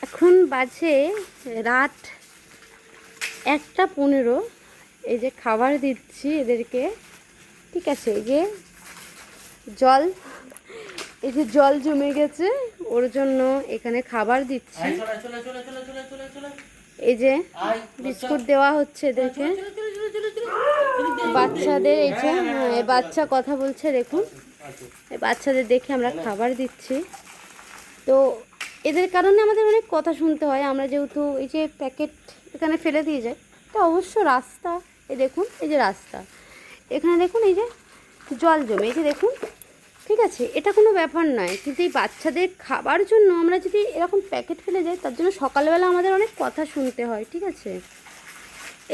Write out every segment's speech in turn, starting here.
এখন বাজে রাত 1:15। এই যে খাবার দিচ্ছি এদেরকে, ঠিক আছে। এই যে জল, এই যে জল জমে গেছে ওর জন্য এখানে খাবার দিচ্ছি। এই যে বিস্কুট দেওয়া হচ্ছে এদেরকে, বাচ্চাদের। এই যে বাচ্চা কথা বলছে দেখুন, এই বাচ্চাদের দেখে আমরা খাবার দিচ্ছি। তো এদের কারণে আমাদের অনেক কথা শুনতে হয়। আমরা যেহেতু এই যে প্যাকেট এখানে ফেলে দিয়ে যাই, তো অবশ্য রাস্তা, এই দেখুন এই যে রাস্তা, এখানে দেখুন এই যে জল জমে, এই যে দেখুন, ঠিক আছে। এটা কোনো ব্যাপার নয়, কিন্তু এই বাচ্চাদের খাবার জন্য আমরা যদি এরকম প্যাকেট ফেলে যাই, তার জন্য সকালবেলা আমাদের অনেক কথা শুনতে হয়, ঠিক আছে।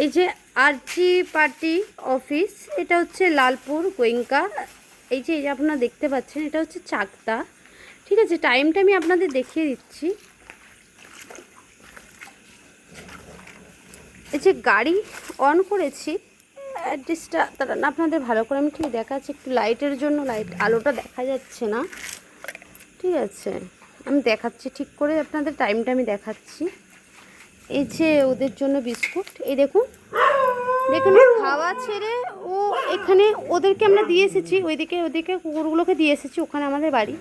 এই যে আরজি পার্টি অফিস, এটা হচ্ছে লালপুর গোয়েঙ্কা। এই যে আপনারা দেখতে পাচ্ছেন, এটা হচ্ছে চাকদা, ঠিক আছে। টাইমটা আমি আপনাদের দেখিয়ে দিচ্ছি। এই যে গাড়ি অন করেছি, অ্যাড্রেসটা তারা না আপনাদের ভালো করে আমি ঠিক দেখাচ্ছি, একটু লাইটের জন্য আলোটা দেখা যাচ্ছে না, ঠিক আছে। আমি দেখাচ্ছি ঠিক করে আপনাদের, টাইমটা আমি দেখাচ্ছি। এই যে ওদের জন্য বিস্কুট, এই দেখুন দেখুন, খাওয়া ছেড়ে ও এখানে ওদেরকে আমরা দিয়ে এসেছি, ওইদিকে কুকুরগুলোকে দিয়ে এসেছি, ওখানে আমাদের বাড়ি।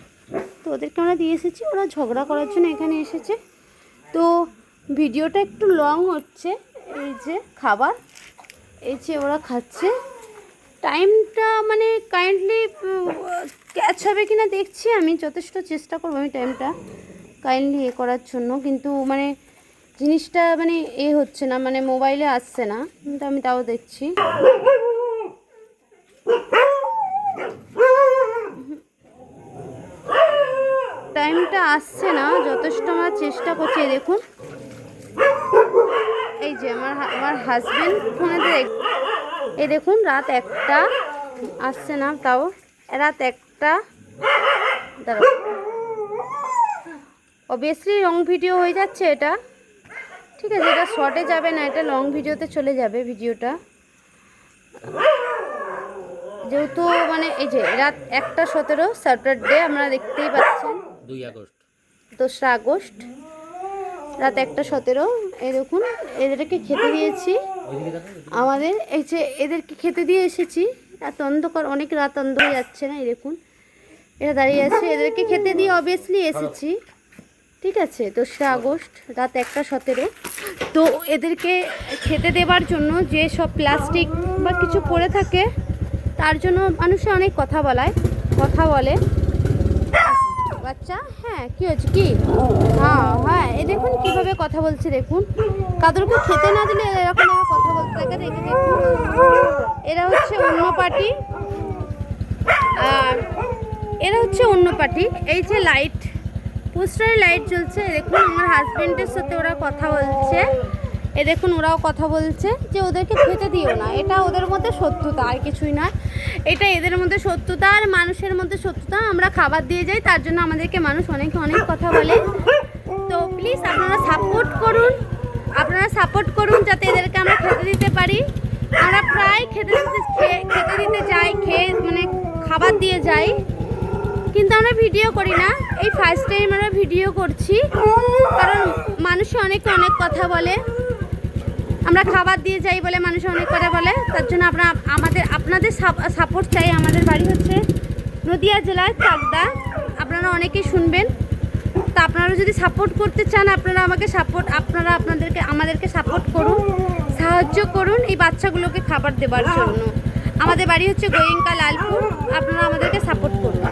তো ওদেরকে আমরা দিয়ে এসেছি, ওরা ঝগড়া করার জন্য এখানে এসেছে। তো ভিডিওটা একটু লং হচ্ছে। এই যে খাবার, এই যে ওরা খাচ্ছে, টাইমটা মানে কাইন্ডলি ক্যাচ হবে কিনা দেখছি, আমি যথেষ্ট চেষ্টা করবো আমি টাইমটা কাইন্ডলি করার জন্য, কিন্তু মানে জিনিসটা মানে হচ্ছে না, মানে মোবাইলে আসছে না, কিন্তু আমি তাও দেখছি। টাইমটা আসছে না, যথেষ্ট আমরা চেষ্টা করছি। দেখুন এই যে আমার হাজবেন্ড ফোনে, এই দেখুন রাত 1টা, আসছে না, তাও রাত 1টা। দাঁড়াও, অবভিয়াসলি লং ভিডিও হয়ে যাচ্ছে এটা, ঠিক আছে। এটা শর্টে যাবে না, এটা লং ভিডিওতে চলে যাবে ভিডিওটা, যেহেতু মানে এই যে রাত 1:17 স্যাটারডে, আপনারা দেখতেই পাচ্ছেন, 2রা আগস্ট রাত 1:17। এই দেখুন এদেরকে খেতে দিয়েছি আমাদের, এই যে এদেরকে খেতে দিয়ে এসেছি। রাত অন্ধকার, অনেক রাত অন্ধ হয়ে যাচ্ছে না, এই দেখুন এরা দাঁড়িয়ে আছে, এদেরকে খেতে দিয়ে অবভিয়াসলি এসেছি, ঠিক আছে। 2রা আগস্ট রাত 1:17। তো এদেরকে খেতে দেবার জন্য যে সব প্লাস্টিক বা কিছু পড়ে থাকে, তার জন্য মানুষে অনেক কথা বলে। বাচ্চা, হ্যাঁ কী হচ্ছে কি, হ্যাঁ এই দেখুন কীভাবে কথা বলছে, দেখুন কাদেরকে খেতে না দিলে এরকমভাবে কথা বলতে থাকে। দেখুন এরা হচ্ছে অন্য পার্টি, আর এরা হচ্ছে অন্য পার্টি। এই যে লাইট, পোস্টারে লাইট জ্বলছে, দেখুন আমার হাজবেন্ডের সাথে ওরা কথা বলছে, এ দেখুন ওরাও কথা বলছে যে ওদেরকে খেতে দিও না। এটা ওদের মধ্যে শত্রুতা, আর কিছুই নয়, এটা এদের মধ্যে শত্রুতা আর মানুষের মধ্যে শত্রুতা। আমরা খাবার দিয়ে যাই, তার জন্য আমাদেরকে মানুষ অনেক কথা বলে। তো প্লিজ আপনারা সাপোর্ট করুন যাতে এদেরকে আমরা খেতে দিতে পারি। আমরা প্রায় খেতে দিতে যাই, মানে খাবার দিয়ে যাই, কিন্তু আমরা ভিডিও করি না। এই ফার্স্ট টাইম আমরা ভিডিও করছি, কারণ মানুষে অনেক কথা বলে, আমরা খাবার দিয়ে যাই বলে মানুষ অনেক কথা বলে, তার জন্য আপনাদের সাপোর্ট চাই। আমাদের বাড়ি হচ্ছে নদিয়া জেলায় চাকদা, আপনারা অনেকেই শুনবেন। তো আপনারা যদি সাপোর্ট করতে চান, আমাদেরকে সাপোর্ট করুন, সাহায্য করুন এই বাচ্চাগুলোকে খাবার দেবার জন্য। আমাদের বাড়ি হচ্ছে গোয়েঙ্কা লালপুর, আপনারা আমাদেরকে সাপোর্ট করুন।